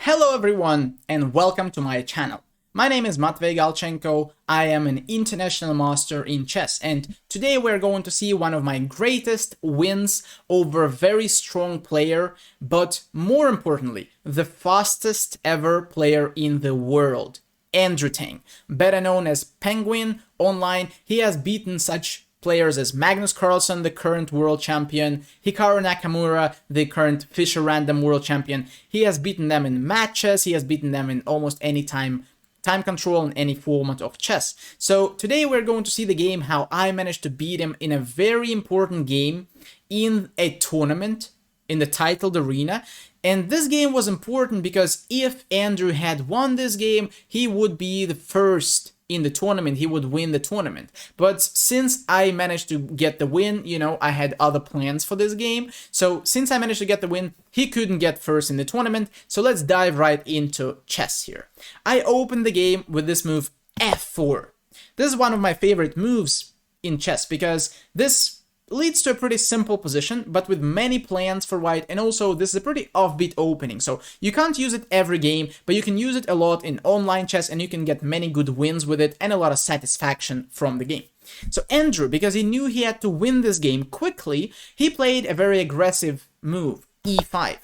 Hello everyone and welcome to my channel. My name is Galchenko, I am an international master in chess, and today we're going to see one of my greatest wins over a very strong player, but more importantly, the fastest ever player in the world, Andrew Tang, better known as Penguin online. He has beaten such players as Magnus Carlsen, the current world champion, Hikaru Nakamura, the current Fischer Random world champion. He has beaten them in matches, he has beaten them in almost any time control in any format of chess. So today we're going to see the game how I managed to beat him in a very important game in a tournament in the titled arena. And this game was important because if Andrew had won this game, he would be the first in the tournament, he would win the tournament. But since I managed to get the win, I had other plans for this game. So since I managed to get the win, he couldn't get first in the tournament. So let's dive right into chess here. I opened the game with this move f4. This is one of my favorite moves in chess because this leads to a pretty simple position, but with many plans for white, and also this is a pretty offbeat opening, so you can't use it every game, but you can use it a lot in online chess, and you can get many good wins with it, and a lot of satisfaction from the game. So Andrew, because he knew he had to win this game quickly, he played a very aggressive move, e5.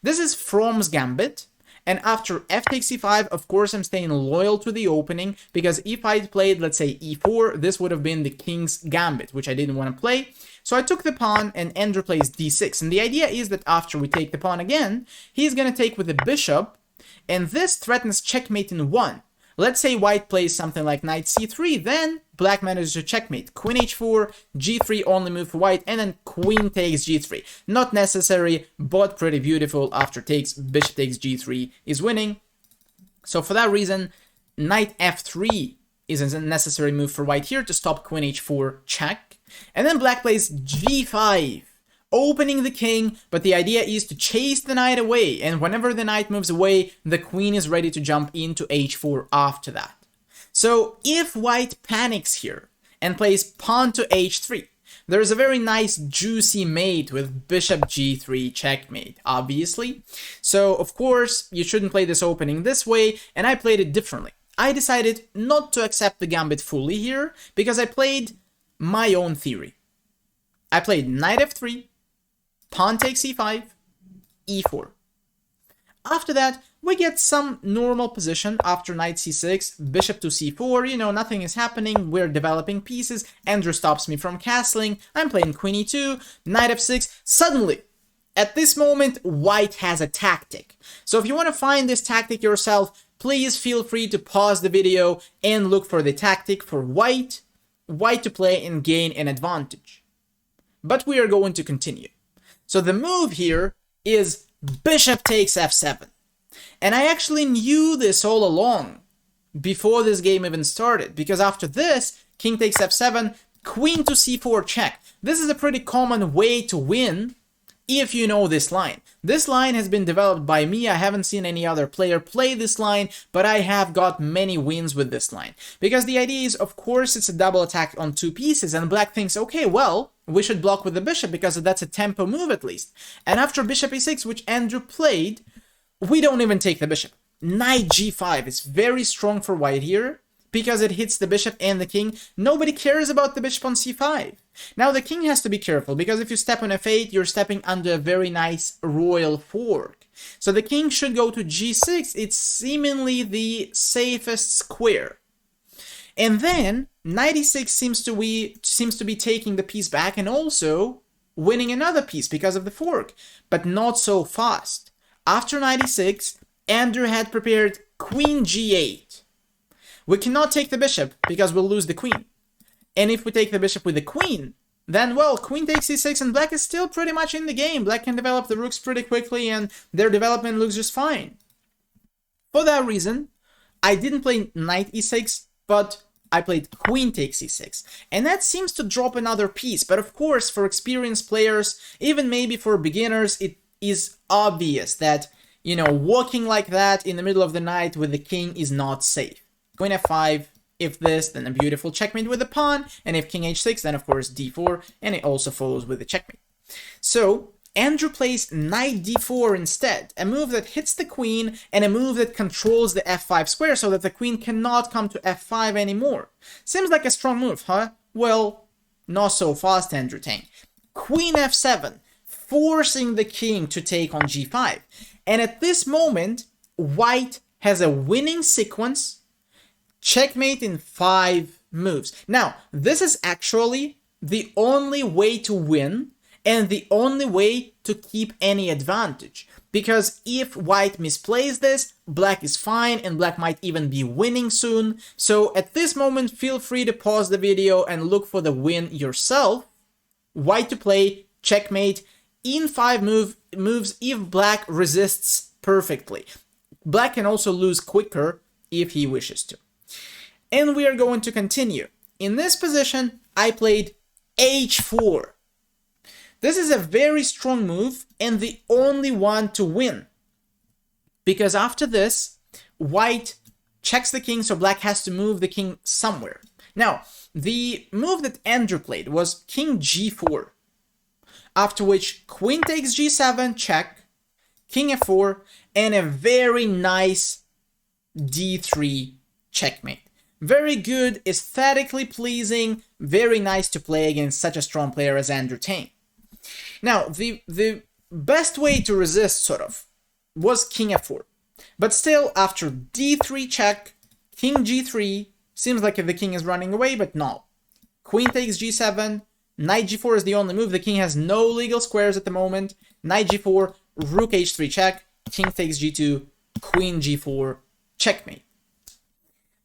This is From's Gambit, and after f takes e5, of course I'm staying loyal to the opening, because if I'd played, let's say, e4, this would have been the king's gambit, which I didn't want to play. So I took the pawn, and Andrew plays d6. And the idea is that after we take the pawn again, he's going to take with the bishop, and this threatens checkmate in 1. Let's say white plays something like knight c3, then black manages to checkmate. Queen h4, g3 only move for white, and then queen takes g3. Not necessary, but pretty beautiful. After bishop takes g3 is winning. So for that reason, knight f3 is a necessary move for white here to stop queen h4 check. And then black plays g5. Opening the king, but the idea is to chase the knight away, and whenever the knight moves away, the queen is ready to jump into h4 after that. So if white panics here and plays pawn to h3, there is a very nice juicy mate with bishop g3 checkmate, obviously. So of course, you shouldn't play this opening this way, and I played it differently. I decided not to accept the gambit fully here, because I played my own theory. I played knight f3, pawn takes e5, e4. After that, we get some normal position after knight c6, bishop to c4, nothing is happening, we're developing pieces, Andrew stops me from castling, I'm playing queen e2, knight f6, suddenly, at this moment, white has a tactic. So if you want to find this tactic yourself, please feel free to pause the video and look for the tactic for white to play and gain an advantage. But we are going to continue. So the move here is bishop takes f7. And I actually knew this all along before this game even started, because after this, king takes f7, queen to c4 check. This is a pretty common way to win if you know this line. This line has been developed by me. I haven't seen any other player play this line, but I have got many wins with this line. Because the idea is, of course, it's a double attack on two pieces, and black thinks, okay, well, we should block with the bishop because that's a tempo move at least. And after bishop e6, which Andrew played, we don't even take the bishop. Knight g5 is very strong for white here, because it hits the bishop and the king. Nobody cares about the bishop on c5. Now the king has to be careful, because if you step on f8, you're stepping under a very nice royal fork. So the king should go to g6. It's seemingly the safest square. And then knight e6 seems to be taking the piece back and also winning another piece because of the fork, but not so fast. After knight e6, Andrew had prepared queen g8. We cannot take the bishop because we'll lose the queen. And if we take the bishop with the queen, then, well, queen takes e6 and black is still pretty much in the game. Black can develop the rooks pretty quickly and their development looks just fine. For that reason, I didn't play knight e6, but I played queen takes e6. And that seems to drop another piece. But of course, for experienced players, even maybe for beginners, it is obvious that, walking like that in the middle of the night with the king is not safe. Queen f5, if this, then a beautiful checkmate with the pawn, and if king h6, then of course d4, and it also follows with the checkmate. So Andrew plays knight d4 instead, a move that hits the queen and a move that controls the f5 square so that the queen cannot come to f5 anymore. Seems like a strong move, huh? Well, not so fast, Andrew Tang. Queen f7, forcing the king to take on g5. And at this moment, white has a winning sequence, checkmate in 5 moves. Now, this is actually the only way to win and the only way to keep any advantage. Because if white misplays this, black is fine and black might even be winning soon. So at this moment, feel free to pause the video and look for the win yourself. White to play checkmate in 5 moves if black resists perfectly. Black can also lose quicker if he wishes to. And we are going to continue. In this position, I played h4. This is a very strong move and the only one to win. Because after this, white checks the king, so black has to move the king somewhere. Now, the move that Andrew played was king g4. After which, queen takes g7, check, king f4, and a very nice d3 checkmate. Very good, aesthetically pleasing, very nice to play against such a strong player as Andrew Tang. Now, the best way to resist, sort of, was king f4. But still, after d3 check, king g3, seems like the king is running away, but no. Queen takes g7, knight g4 is the only move, the king has no legal squares at the moment, knight g4, rook h3 check, king takes g2, queen g4, checkmate.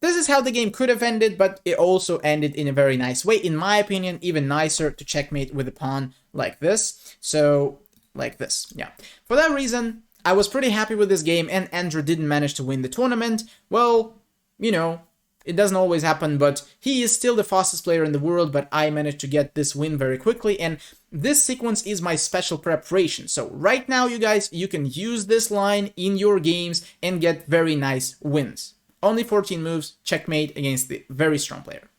This is how the game could have ended, but it also ended in a very nice way. In my opinion, even nicer to checkmate with a pawn like this. So, like this, yeah. For that reason, I was pretty happy with this game, and Andrew didn't manage to win the tournament. Well, you know, it doesn't always happen, but he is still the fastest player in the world, but I managed to get this win very quickly, and this sequence is my special preparation. So right now, you guys, you can use this line in your games and get very nice wins. Only 14 moves, checkmate against the very strong player.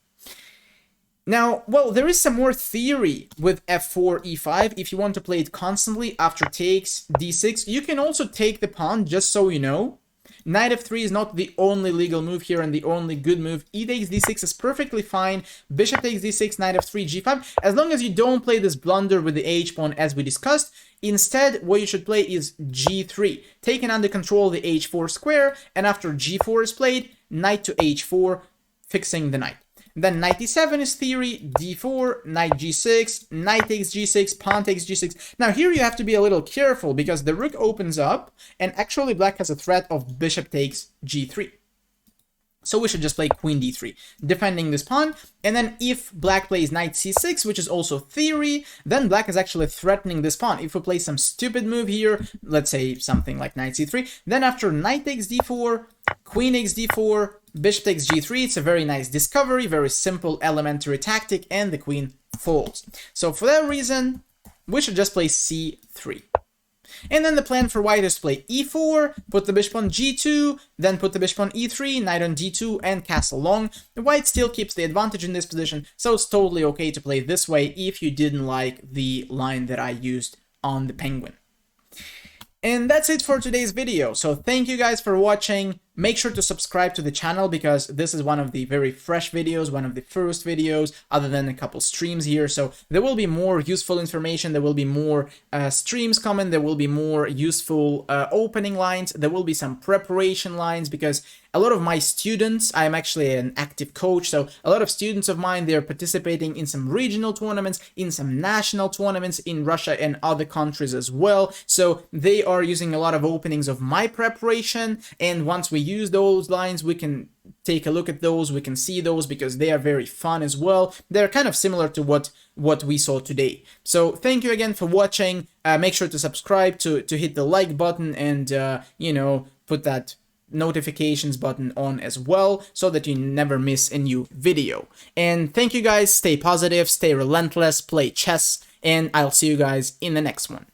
Now, well, there is some more theory with f4, e5. If you want to play it constantly after takes, d6, you can also take the pawn, just so you know. Knight f3 is not the only legal move here and the only good move. E takes d6 is perfectly fine. Bishop takes d6, knight f3, g5. As long as you don't play this blunder with the h-pawn as we discussed. Instead, what you should play is g3, taking under control the h4 square, and after g4 is played, knight to h4, fixing the knight. Then knight e7 is theory, d4, knight g6, knight takes g6, pawn takes g6. Now here you have to be a little careful because the rook opens up and actually black has a threat of bishop takes g3. So we should just play queen d3, defending this pawn. And then if black plays knight c6, which is also theory, then black is actually threatening this pawn. If we play some stupid move here, let's say something like knight c3, then after knight takes d4, queen takes d4, bishop takes g3, it's a very nice discovery, very simple elementary tactic, and the queen falls. So for that reason, we should just play c3. And then the plan for white is to play e4, put the bishop on g2, then put the bishop on e3, knight on d2, and castle long. The white still keeps the advantage in this position, so it's totally okay to play this way if you didn't like the line that I used on the penguin. And that's it for today's video, so thank you guys for watching. Make sure to subscribe to the channel because this is one of the very fresh videos, one of the first videos, other than a couple streams here. So there will be more useful information, there will be more streams coming, there will be more useful opening lines, there will be some preparation lines because a lot of my students, I'm actually an active coach, so a lot of students of mine, they're participating in some regional tournaments, in some national tournaments in Russia and other countries as well. So they are using a lot of openings of my preparation, and once we use those lines, we can take a look at those, we can see those because they are very fun as well. They're kind of similar to what we saw today. So thank you again for watching. Make sure to subscribe, to hit the like button, and you know, put that notifications button on as well so that you never miss a new video. And thank you guys, stay positive, stay relentless, play chess, and I'll see you guys in the next one.